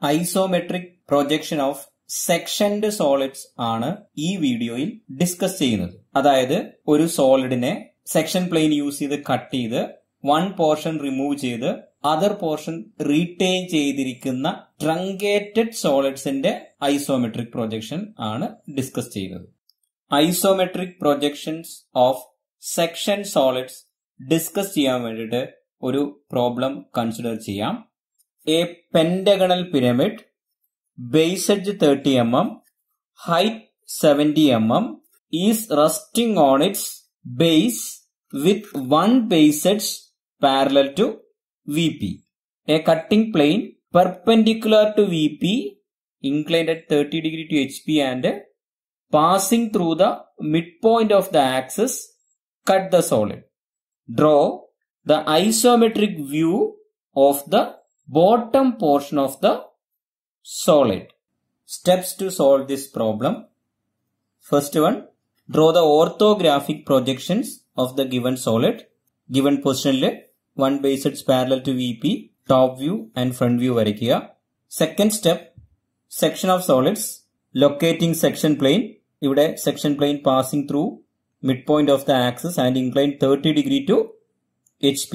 Isometric projection of സെക്ഷൻഡ് solids ആണ് ഈ വീഡിയോയിൽ ഡിസ്കസ് ചെയ്യുന്നത്. അതായത് ഒരു സോളിഡിനെ സെക്ഷൻ പ്ലെയിൻ യൂസ് ചെയ്ത് കട്ട് ചെയ്ത് വൺ പോർഷൻ റിമൂവ് ചെയ്ത് അതർ പോർഷൻ റീറ്റെയിൻ ചെയ്തിരിക്കുന്ന ട്രങ്കേറ്റഡ് സോളിഡ്സിന്റെ ഐസോമെട്രിക് പ്രൊജക്ഷൻ ആണ് ഡിസ്കസ് ചെയ്യുന്നത്. Isometric projections of section solids discuss ചെയ്യാൻ വേണ്ടിയിട്ട് ഒരു പ്രോബ്ലം കൺസിഡർ ചെയ്യാം. A pentagonal pyramid, base edge 30 mm, height 70 mm is resting on its base with one base edge parallel to VP. A cutting plane perpendicular to VP inclined at 30 degree to HP and passing through the midpoint of the axis cut the solid. Draw the isometric view of the bottom portion of the solid. Steps to solve this problem. First one, draw the orthographic projections of the given solid. Given position one base edge parallel to VP, top view and front view varaikkuka. Second step, section of solids. Locating section plane. Ivide section plane passing through midpoint of the axis and inclined 30 degree to HP.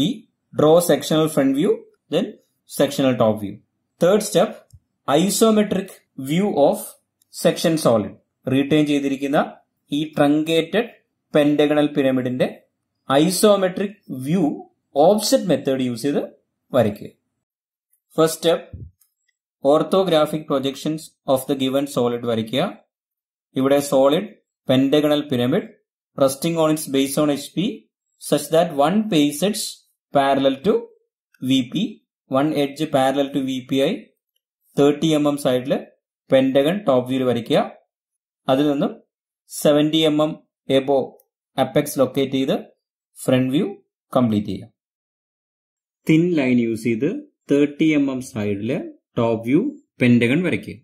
Draw sectional front view, then sectional top view. Third step, isometric view of section solid. Retain ചെയ്തിരിക്കുന്ന ഈ truncated pentagonal പിരമിഡിന്റെ isometric view offset method use ചെയ്ത് വരയ്ക്കുക. First step, orthographic projections of the given solid വരയ്ക്കുക. ഇവിടെ solid pentagonal pyramid resting on its base on HP such that one base edge parallel to VP, one edge parallel to VP ആയി 30 mm സൈഡില് pentagon top വ്യൂല് വരയ്ക്കുക. അതിൽ നിന്നും 70 mm above apex locate ചെയ്ത് front view complete ചെയ്യുക. Thin line use ചെയ്ത് 30 mm സൈഡില് top view pentagon വരയ്ക്കുക.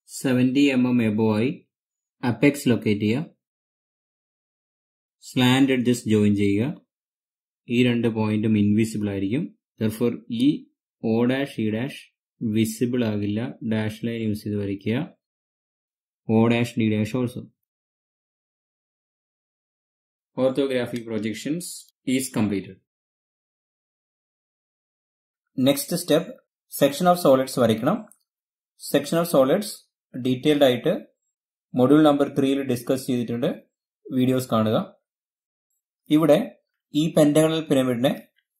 $70 mm എബോ ആയി അപ്പെക്സ് ലൊക്കേറ്റ് ചെയ്യുക. സ്ലാൻഡ് എഡ്ജസ് ജോയിൻ ചെയ്യുക. ഈ രണ്ട് പോയിന്റും ഇൻവിസിബിൾ ആയിരിക്കും. ദർഫോർ ഈ O dash E dash visible ആകില്ല. ഡാഷ് ലൈൻ യൂസ് ചെയ്ത് വരയ്ക്കുക. O dash D dash also. Orthographic projections is completed. Next step, section of solids വരയ്ക്കണം. സെക്ഷൻ ഓഫ് സോളിഡ്സ് ഡീറ്റെയിൽഡ് ആയിട്ട് മൊഡ്യൂൾ നമ്പർ 3 ഡിസ്കസ് ചെയ്തിട്ടുണ്ട്. Videos കാണുക. ഇവിടെ ഈ പെന്റഗണൽ പിരമിഡിനെ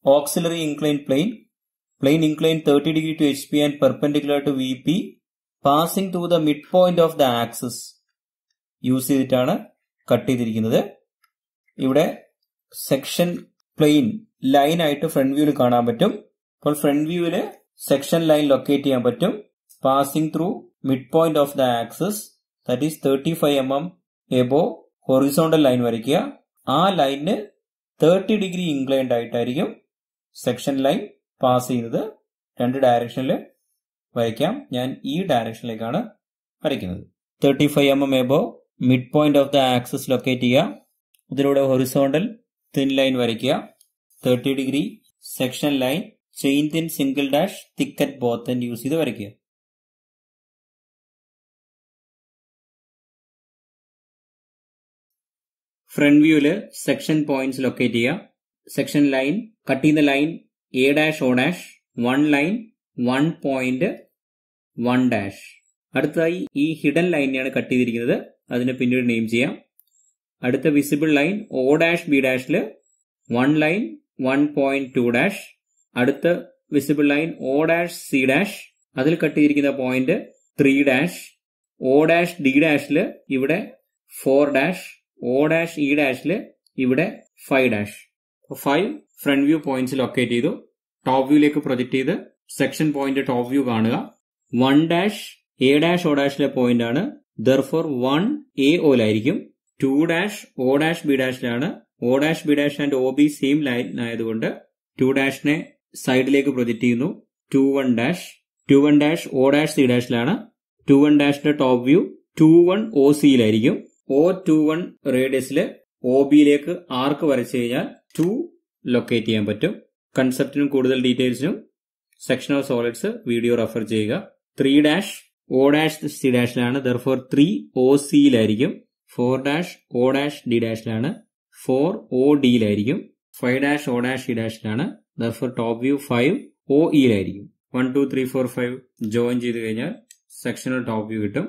auxiliary inclined plane inclined 30 degree to HP and perpendicular to VP passing through the midpoint of the axis use ചെയ്തിട്ടാണ് cut ചെയ്തിരിക്കുന്നത്. ഇവിടെ സെക്ഷൻ പ്ലെയിൻ ലൈൻ ആയിട്ട് ഫ്രണ്ട് വ്യൂവിൽ കാണാൻ പറ്റും. അപ്പോൾ ഫ്രണ്ട് വ്യൂവില് സെക്ഷൻ ലൈൻ ലൊക്കേറ്റ് ചെയ്യാൻ പറ്റും. Passing through midpoint of the axis, that is 35 mm above horizontal line വരയ്ക്കുക. ആ ലൈനിന് 30 degree ഇൻക്ലൈൻഡ് ആയിട്ടായിരിക്കും സെക്ഷൻ ലൈൻ പാസ് ചെയ്യുന്നത്. രണ്ട് ഡയറക്ഷനിൽ വരയ്ക്കാം. ഞാൻ ഈ ഡയറക്ഷനിലേക്കാണ് വരയ്ക്കുന്നത്. 35 mm above mid point of the axis locate ചെയ്യുക. ഇതിലൂടെ ഹൊറിസോണ്ടൽ തിൻ ലൈൻ വരയ്ക്കുക. 30 degree section line chain thin single dash thick at both end use ചെയ്ത് വരയ്ക്കുക. ഫ്രണ്ട് വ്യൂവില് സെക്ഷൻ പോയിന്റ്സ് ലൊക്കേറ്റ് ചെയ്യുക. സെക്ഷൻ ലൈൻ കട്ട് ചെയ്യുന്ന line A dash O dash 1 line 1 point 1 dash. അടുത്തതായി ഈ hidden ലൈനെയാണ് cut ചെയ്തിരിക്കുന്നത്. അതിനെ പിന്നീട് നെയിം ചെയ്യാം. അടുത്ത visible line O dash B ഡാഷില് 1 ലൈൻ 1.2 ഡാഷ്. അടുത്ത visible line O dash C dash, അതിൽ കട്ട് ചെയ്തിരിക്കുന്ന point 3 dash. O dash D ഡാഷില് ഇവിടെ 4 ഡാഷ്. O ഡാഷ് E ഡാഷില് ഇവിടെ 5 dash. 5 front view points locate ചെയ്തു. ടോപ്പ് വ്യൂയിലേക്ക് പ്രൊജക്ട് ചെയ്ത് സെക്ഷൻ പോയിന്റ് ടോപ്പ് വ്യൂ കാണുക. 1 ഡാഷ് എ ഡാഷ് ഒ ഡാഷിലെ പോയിന്റ് ആണ്. ദർഫോർ 1 എ ഓയിലായിരിക്കും. 2 ഡാഷ് ഒ ഡാഷ് ബി ഡാഷിലാണ്. O dash B dash and O B same line ആയതുകൊണ്ട് 2 ഡാഷിനെ സൈഡിലേക്ക് പ്രൊജക്ട് ചെയ്യുന്നു. 2 1 ഡാഷ് ഒ ഡാഷ് സി ഡാഷിലാണ്. 2 1 ഡാഷിന്റെ ടോപ്പ് വ്യൂ 2 1 ഒ സിയിലായിരിക്കും. O21 റേഡിയസിൽ ഒ ബിയിലേക്ക് ആർക്ക് വരച്ചു കഴിഞ്ഞാൽ 2 ലൊക്കേറ്റ് ചെയ്യാൻ പറ്റും. കൺസെപ്റ്റിനും കൂടുതൽ ഡീറ്റെയിൽസിനും section of solids video refer ചെയ്യുക. 3 ഡാഷ് ഒ ഡാഷ് സി ഡാഷിലാണ്. ദർഫോർ 3 ഒ സിയിലായിരിക്കും. 4 dash O dash D ഡാഷിലാണ്. 4 O ഡിയിലായിരിക്കും. 5 ഡാഷ് ഒ ഡാഷ് ഇ ഡാഷിലാണ്. ദർഫോർ ടോപ്പ് വ്യൂ 5 ഒ ഇയിലായിരിക്കും. 1 2 3 4 5 ജോയിൻ ചെയ്ത് കഴിഞ്ഞാൽ സെക്ഷണൽ ടോപ്പ് വ്യൂ കിട്ടും.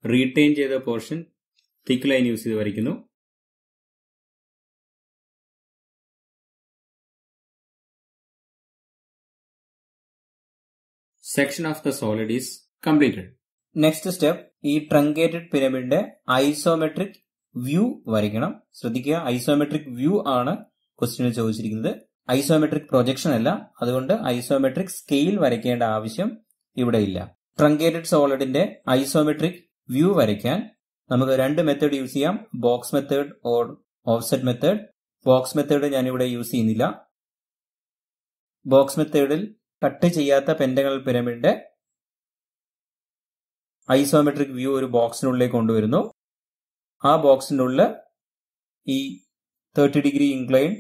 റീറ്റെയിൻ ചെയ്ത പോർഷൻ തിക്ക് ലൈൻ യൂസ് ചെയ്ത് വരയ്ക്കുന്നു. Section of the solid is completed. Next step, ഈ ട്രങ്കേറ്റഡ് പിരമിഡിന്റെ ഐസോമെട്രിക് വ്യൂ വരയ്ക്കണം. ശ്രദ്ധിക്കുക, ഐസോമെട്രിക് വ്യൂ ആണ് ക്വസ്റ്റ്യനിൽ ചോദിച്ചിരിക്കുന്നത്. ഐസോമെട്രിക് പ്രൊജക്ഷൻ അല്ല. അതുകൊണ്ട് ഐസോമെട്രിക് സ്കെയിൽ വരയ്ക്കേണ്ട ആവശ്യം ഇവിടെ ഇല്ല. ട്രങ്കേറ്റഡ് സോളിഡിന്റെ ഐസോമെട്രിക് വ്യൂ വരയ്ക്കാൻ നമുക്ക് 2 മെത്തേഡ് യൂസ് ചെയ്യാം. Box method or offset method. Box method ഞാനിവിടെ യൂസ് ചെയ്യുന്നില്ല. ബോക്സ് മെത്തേഡിൽ കട്ട് ചെയ്യാത്ത പെന്റഗണൽ പിരമിഡിന്റെ ഐസോമെട്രിക് വ്യൂ ഒരു ബോക്സിനുള്ളിലേക്ക് കൊണ്ടുവരുന്നു. ആ ബോക്സിനുള്ളിൽ ഈ 30 degree incline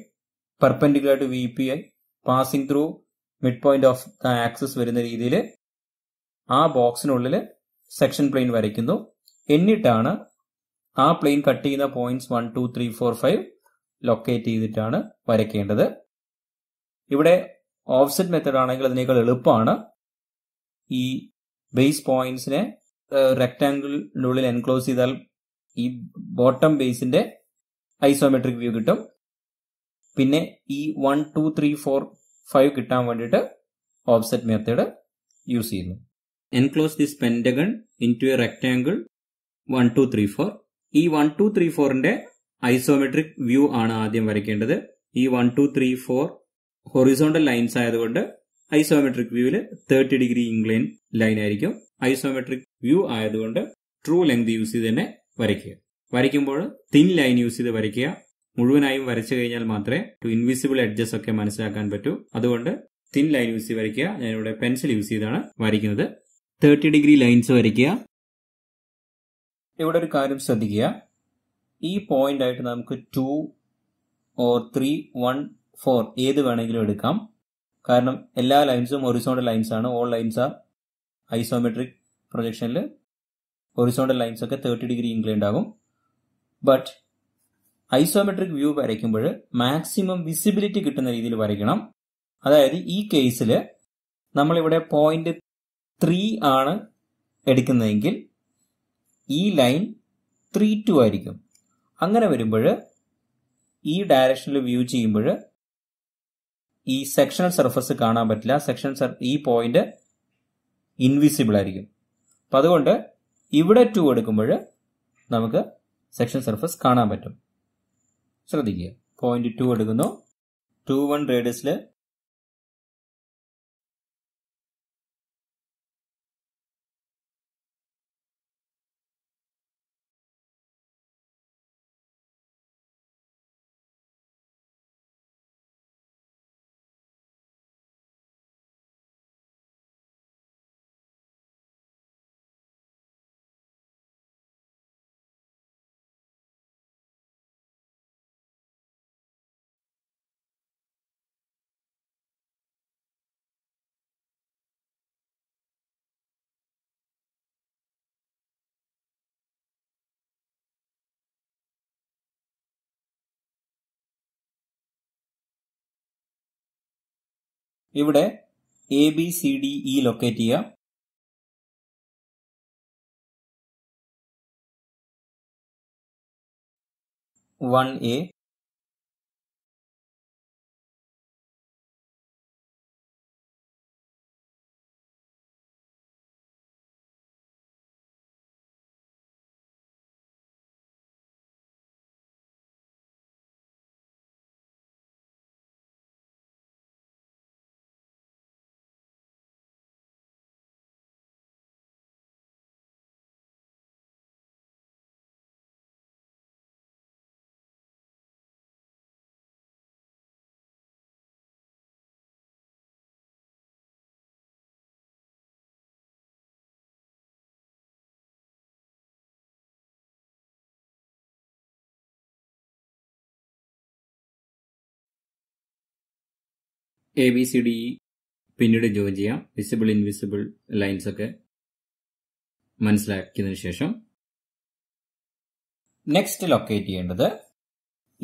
perpendicular to V P I passing through mid point of the axis വരുന്ന രീതിയിൽ ആ ബോക്സിനുള്ളിൽ സെക്ഷൻ പ്ലെയിൻ വരയ്ക്കുന്നു. എന്നിട്ടാണ് ആ പ്ലെയിൻ കട്ട് ചെയ്യുന്ന പോയിന്റ്സ് 1 2 3 4 5 ലൊക്കേറ്റ് ചെയ്തിട്ടാണ് വരയ്ക്കേണ്ടത്. ഇവിടെ ഓഫ്സെറ്റ് മെത്തേഡ് ആണെങ്കിൽ അതിനേക്കാൾ എളുപ്പമാണ്. ഈ ബേസ് പോയിന്റ്സിനെ റെക്ടാംഗിളിന്റെ ഉള്ളിൽ എൻക്ലോസ് ചെയ്താൽ ഈ ബോട്ടം ബേസിന്റെ ഐസോമെട്രിക് വ്യൂ കിട്ടും. പിന്നെ ഈ 1 2 3 4 5 കിട്ടാൻ വേണ്ടിയിട്ട് ഓഫ്സെറ്റ് മെത്തേഡ് യൂസ് ചെയ്യുന്നു. Enclose this pentagon into a rectangle 1 2 3 4. ഈ 1 2 3 4ന്റെ ഐസോമെട്രിക് വ്യൂ ആണ് ആദ്യം വരയ്ക്കേണ്ടത്. ഈ 1 2 3 4 ഹൊറിസോണ്ടൽ ലൈൻസ് ആയതുകൊണ്ട് ഐസോമെട്രിക് വ്യൂവിൽ 30 ഡിഗ്രി ഇൻക്ലൈൻ ലൈൻ ആയിരിക്കും. ഐസോമെട്രിക് വ്യൂ ആയതുകൊണ്ട് ട്രൂ ലെങ്ത് യൂസ് ചെയ്ത് തന്നെ വരയ്ക്കുക. വരയ്ക്കുമ്പോൾ തിൻ ലൈൻ യൂസ് ചെയ്ത് വരയ്ക്കുക. മുഴുവനായും വരച്ചു കഴിഞ്ഞാൽ മാത്രമേ ഇൻവിസിബിൾ എഡ്ജസ് ഒക്കെ മനസ്സിലാക്കാൻ പറ്റൂ. അതുകൊണ്ട് തിൻ ലൈൻ യൂസ് ചെയ്ത് വരയ്ക്കുക. ഞാനിവിടെ പെൻസിൽ യൂസ് ചെയ്താണ് വരയ്ക്കുന്നത്. 30 ഡിഗ്രി ലൈൻസ് വരയ്ക്കുക. ഇവിടെ ഒരു കാര്യം ശ്രദ്ധിക്കുക, ഈ പോയിന്റ് ആയിട്ട് നമുക്ക് 2 or 3 1 4 ഏത് വേണമെങ്കിലും എടുക്കാം. കാരണം എല്ലാ ലൈൻസും ഹൊറിസോണ്ടൽ ലൈൻസ് ആണ്. ഓൾ ലൈൻസ് ആർ ഐസോമെട്രിക് പ്രൊജക്ഷനിൽ ഹൊറിസോണ്ടൽ ലൈൻസ് ഒക്കെ 30 ഡിഗ്രി ഇൻക്ലൈൻഡ് ആകും. ബട്ട് ഐസോമെട്രിക് വ്യൂ വരയ്ക്കുമ്പോൾ മാക്സിമം വിസിബിലിറ്റി കിട്ടുന്ന രീതിയിൽ വരയ്ക്കണം. അതായത് ഈ കേസിൽ നമ്മളിവിടെ പോയിന്റ് 3 ആണ് എടുക്കുന്നതെങ്കിൽ ഈ ലൈൻ 3 2 ആയിരിക്കും. അങ്ങനെ വരുമ്പോൾ ഈ ഡയറക്ഷനിൽ വ്യൂ ചെയ്യുമ്പോൾ ഈ സെക്ഷണൽ സർഫസ് കാണാൻ പറ്റില്ല. ഈ പോയിന്റ് ഇൻവിസിബിൾ ആയിരിക്കും. അപ്പം അതുകൊണ്ട് ഇവിടെ 2 എടുക്കുമ്പോൾ നമുക്ക് സെക്ഷൻ സർഫസ് കാണാൻ പറ്റും. ശ്രദ്ധിക്കുക, പോയിന്റ് 2 എടുക്കുന്നു. 2 1 റേഡിയസിൽ ഇവിടെ ABCDE ലൊക്കേറ്റ് ചെയ്യുക. വൺ എ, ABCD പിന്നീട് ജോയിൻ ചെയ്യാം. വിസിബിൾ ഇൻവിസിബിൾ ലൈൻസ് ഒക്കെ മനസ്സിലാക്കിയതിനു ശേഷം നെക്സ്റ്റ് ലൊക്കേറ്റ് ചെയ്യേണ്ടത്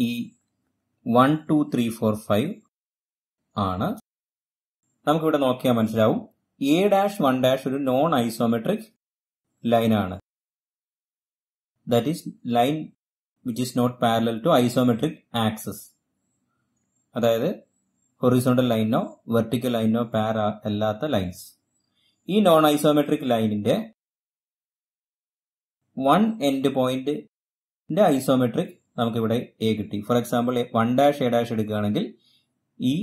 ഈ 1 2 3 4 5 ആണ്. നമുക്കിവിടെ നോക്കിയാൽ മനസ്സിലാവും A'1' ഒരു നോൺ ഐസോമെട്രിക് ലൈൻ ആണ്. That is line which is not parallel to isometric axis. അതായത് ഹൊറിസോണ്ടൽ ലൈനോ വെർട്ടിക്കൽ ലൈനോ പാര അല്ലാത്ത ലൈൻസ്. ഈ നോൺ ഐസോമെട്രിക് ലൈനിന്റെ 1 എൻഡ് പോയിന്റിന്റെ ഐസോമെട്രിക് നമുക്കിവിടെ A കിട്ടി. ഫോർ എക്സാമ്പിൾ 1' A' എടുക്കുകയാണെങ്കിൽ ഈ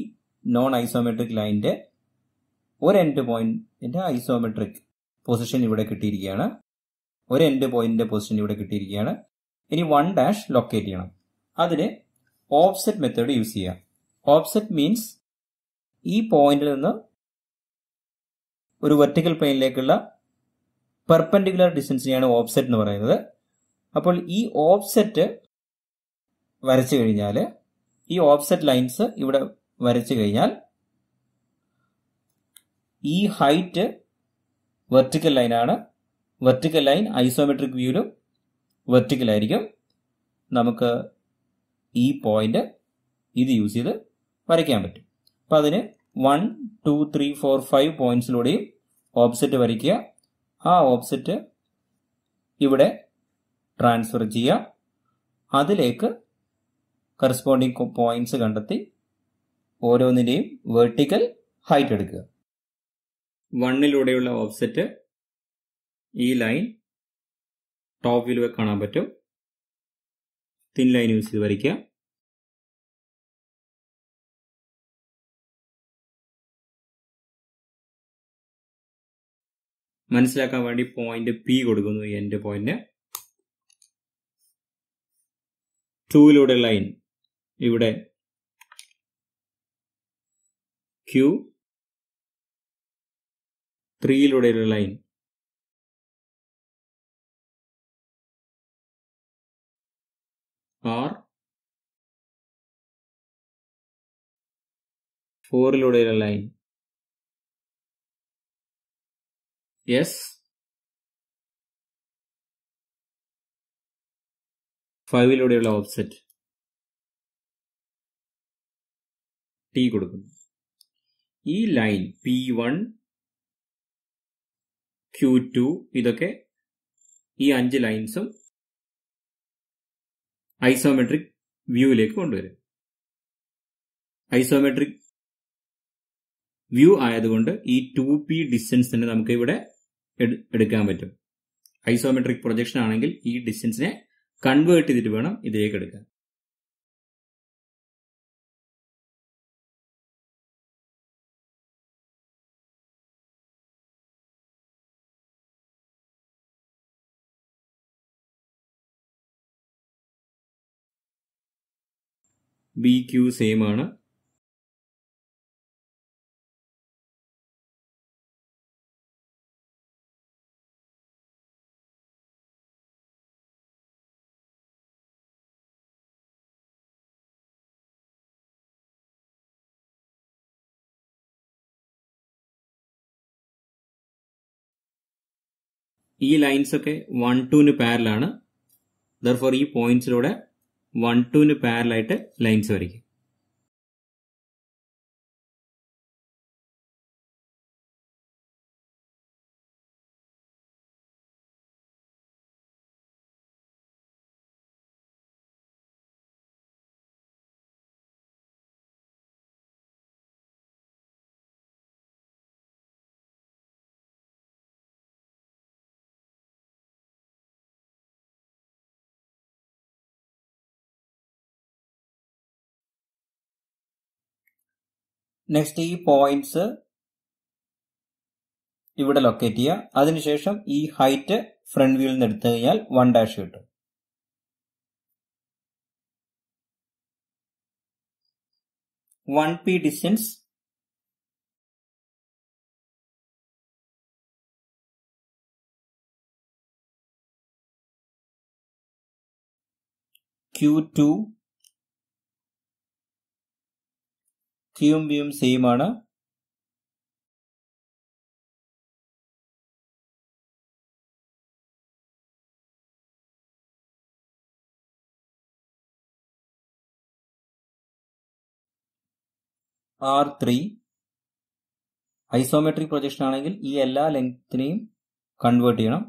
നോൺ ഐസോമെട്രിക് ലൈനിന്റെ ഒരു എൻഡ് പോയിന്റിന്റെ ഐസോമെട്രിക് പൊസിഷൻ ഇവിടെ കിട്ടിയിരിക്കുകയാണ്. ഒരു എൻഡ് പോയിന്റിന്റെ പൊസിഷൻ ഇവിടെ കിട്ടിയിരിക്കുകയാണ്. ഇനി 1' ലൊക്കേറ്റ് ചെയ്യണം. അതിന് ഓഫ്സെറ്റ് മെത്തേഡ് യൂസ് ചെയ്യാം. ഓഫ്സെറ്റ് മീൻസ് ഈ പോയിന്റിൽ നിന്ന് ഒരു വെർട്ടിക്കൽ പ്ലെയിനിലേക്കുള്ള പെർപെൻഡിക്കുലർ ഡിസ്റ്റൻസിനെയാണ് ഓഫ്സെറ്റ് എന്ന് പറയുന്നത്. അപ്പോൾ ഈ ഓഫ്സെറ്റ് വരച്ചു കഴിഞ്ഞാൽ, ഈ ഓഫ്സെറ്റ് ലൈൻസ് ഇവിടെ വരച്ചു കഴിഞ്ഞാൽ ഈ ഹൈറ്റ് വെർട്ടിക്കൽ ലൈനാണ്. വെർട്ടിക്കൽ ലൈൻ ഐസോമെട്രിക് വ്യൂവിലും വെർട്ടിക്കൽ ആയിരിക്കും. നമുക്ക് ഈ പോയിന്റ് ഇത് യൂസ് ചെയ്ത് വരയ്ക്കാൻ പറ്റും. അപ്പം അതിന് 1 2 3 4 5 പോയിന്റ്സിലൂടെയും ഓഫ്സെറ്റ് വരയ്ക്കുക. ആ ഓഫ്സെറ്റ് ഇവിടെ ട്രാൻസ്ഫർ ചെയ്യുക. അതിലേക്ക് കറസ്പോണ്ടിങ് പോയിന്റ്സ് കണ്ടെത്തി ഓരോന്നിന്റെയും വെർട്ടിക്കൽ ഹൈറ്റ് എടുക്കുക. 1ലൂടെയുള്ള ഓഫ്സെറ്റ് ഈ ലൈൻ ടോപ്പ് വ്യൂവിൽ കാണാൻ പറ്റും. തിൻ ലൈൻ യൂസ് ചെയ്ത് വരയ്ക്കുക. മനസ്സിലാക്കാൻ വേണ്ടി പോയിന്റ് P കൊടുക്കുന്നു. ഈ എൻഡ് പോയിന്റ് 2ലൂടെ ലൈൻ ഇവിടെ Q, 3ലൂടെയുള്ള ലൈൻ R, 4ലൂടെയുള്ള ലൈൻ S, 5ലൂടെയുള്ള ഓഫ്സെറ്റ് T കൊടുക്കുന്നു. ഈ ലൈൻ P1, Q2 ഇതൊക്കെ ഈ 5 ലൈൻസും ഐസോമെട്രിക് വ്യൂവിലേക്ക് കൊണ്ടുവരും. ഐസോമെട്രിക് വ്യൂ ആയതുകൊണ്ട് ഈ 2P ഡിസ്റ്റൻസ് തന്നെ നമുക്ക് ഇവിടെ എടുക്കാൻ പറ്റും. ഐസോമെട്രിക് പ്രൊജക്ഷൻ ആണെങ്കിൽ ഈ ഡിസ്റ്റൻസിനെ കൺവേർട്ട് ചെയ്തിട്ട് വേണം ഇതിലേക്ക് എടുക്കാൻ. BQ സെയിം ആണ്. ഈ ലൈൻസ് ഒക്കെ 1 2ന് പാരലാണ്. ദർഫോർ ഈ പോയിന്റ്സിലൂടെ 1 2ന് പാരലായിട്ട് ലൈൻസ് വരയ്ക്കും. നെക്സ്റ്റ് ഈ പോയിന്റ്സ് ഇവിടെ ലൊക്കേറ്റ് ചെയ്യുക. അതിനുശേഷം ഈ ഹൈറ്റ് ഫ്രണ്ട് വ്യൂവിൽ നിന്ന് എടുത്തു കഴിഞ്ഞാൽ 1' കിട്ടും. P ഡിസ്റ്റൻസ് Q2, ക്യൂവും വിയും സെയിം ആണ്. R3 ഐസോമെട്രിക് പ്രൊജക്ഷൻ ആണെങ്കിൽ ഈ എല്ലാ ലെങ്തിനെയും കൺവേർട്ട് ചെയ്യണം.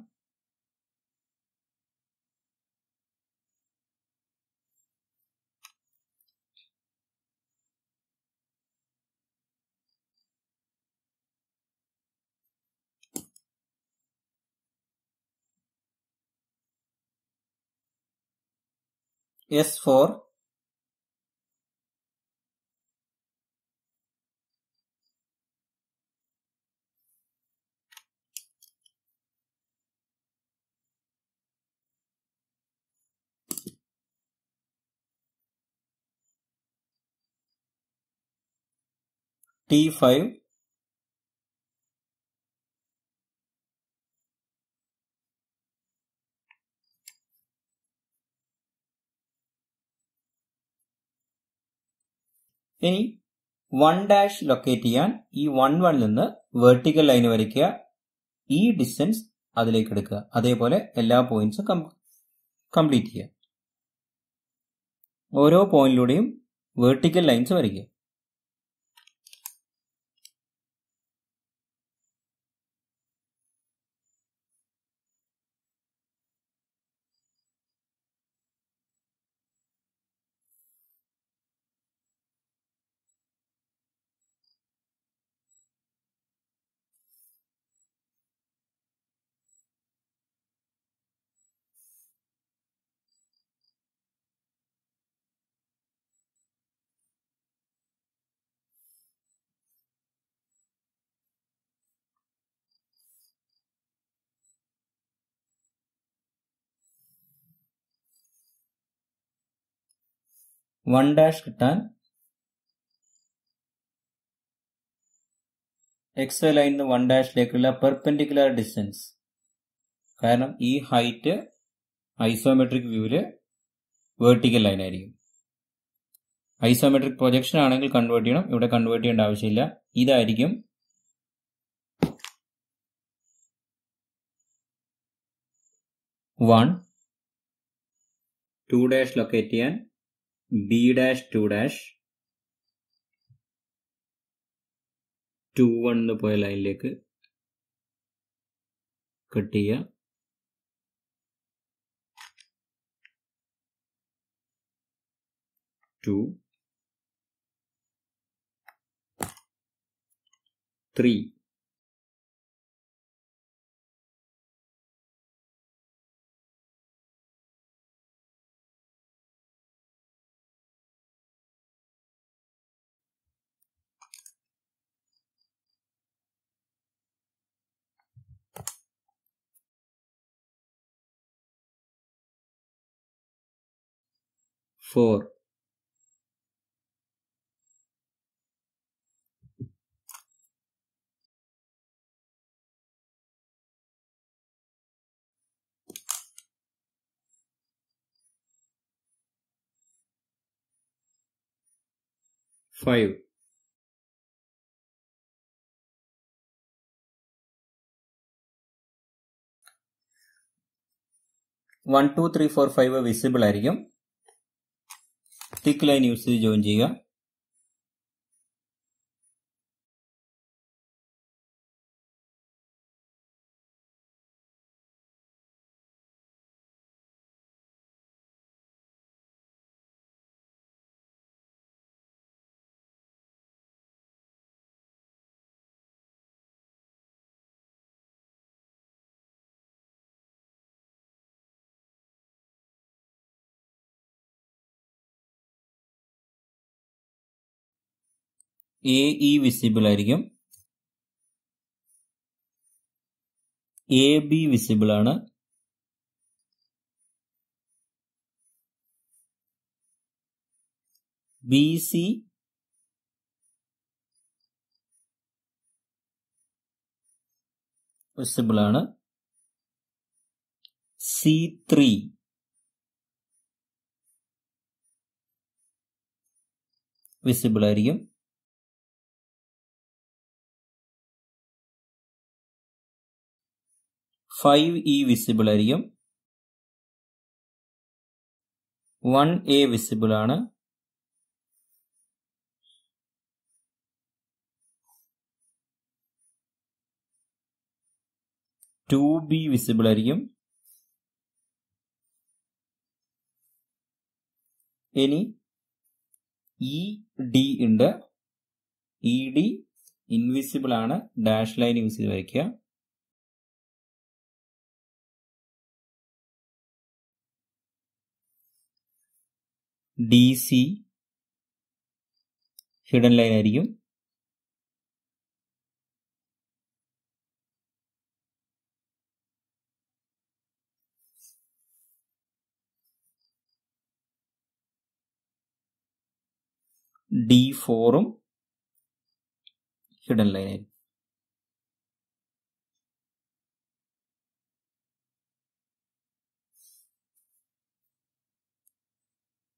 S4 T5 ഇനി 1' ലൊക്കേറ്റ് ചെയ്യാൻ ഈ 1 നിന്ന് വെർട്ടിക്കൽ ലൈൻ വരയ്ക്കുക. ഈ ഡിസ്റ്റൻസ് അതിലേക്ക് എടുക്കുക. അതേപോലെ എല്ലാ പോയിന്റ്സും കംപ്ലീറ്റ് ചെയ്യുക. ഓരോ പോയിന്റിലൂടെയും വെർട്ടിക്കൽ ലൈൻസ് വരയ്ക്കുക. $1' കിട്ടാൻ XY ലൈനിൽ നിന്ന് 1' പെർപെൻഡിക്കുലർ ഡിസ്റ്റൻസ്, കാരണം ഈ ഹൈറ്റ് ഐസോമെട്രിക് വ്യൂവില് വെർട്ടിക്കൽ ലൈൻ ആയിരിക്കും. ഐസോമെട്രിക് പ്രൊജക്ഷൻ ആണെങ്കിൽ കൺവേർട്ട് ചെയ്യണം. ഇവിടെ കൺവേർട്ട് ചെയ്യേണ്ട ആവശ്യമില്ല. ഇതായിരിക്കും വൺ. 2' ലൊക്കേറ്റ് ചെയ്യാൻ B', 2', 2-1 പോയ ലൈനിലേക്ക് കട്ട് ചെയ്യുക. ടു 3 4 5 1 2 3 4 5 വിസിബിൾ ആയിരിക്കും. തിക്ക് ലൈൻ യൂസ് ചെയ്ത് ജോയിൻ ചെയ്യുക. AE വിസിബിൾ ആയിരിക്കും. AB വിസിബിൾ ആണ്. BC വിസിബിൾ ആണ്. C3 വിസിബിൾ ആയിരിക്കും. 5E വിസിബിൾ ആയിരിക്കും. 1A വിസിബിൾ ആണ്. 2B വിസിബിൾ ആയിരിക്കും. ഇനി ED ഉണ്ട്. ED ഇൻവിസിബിൾ ആണ്. ഡാഷ് ലൈൻ യൂസ് ചെയ്ത് വയ്ക്കുക. DC ഹിഡൻ ലൈൻ ആയിരിക്കും. D4 ഹിഡൻ ലൈൻ ആയിരിക്കും.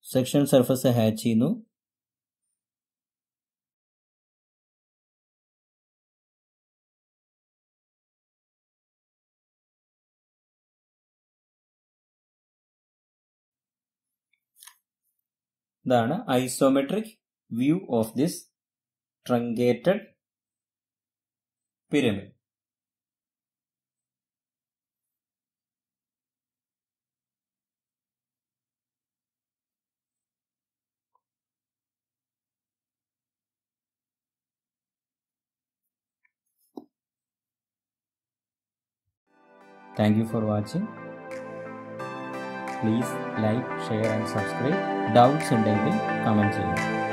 സെക്ഷൻ സർഫസ് ഹാച്ച് ചെയ്യുന്നു. ഇതാണ് isometric view of this truncated pyramid. Thank you for watching. Please like, share and subscribe. Doubts ഉണ്ടെങ്കിൽ comment ചെയ്യുക.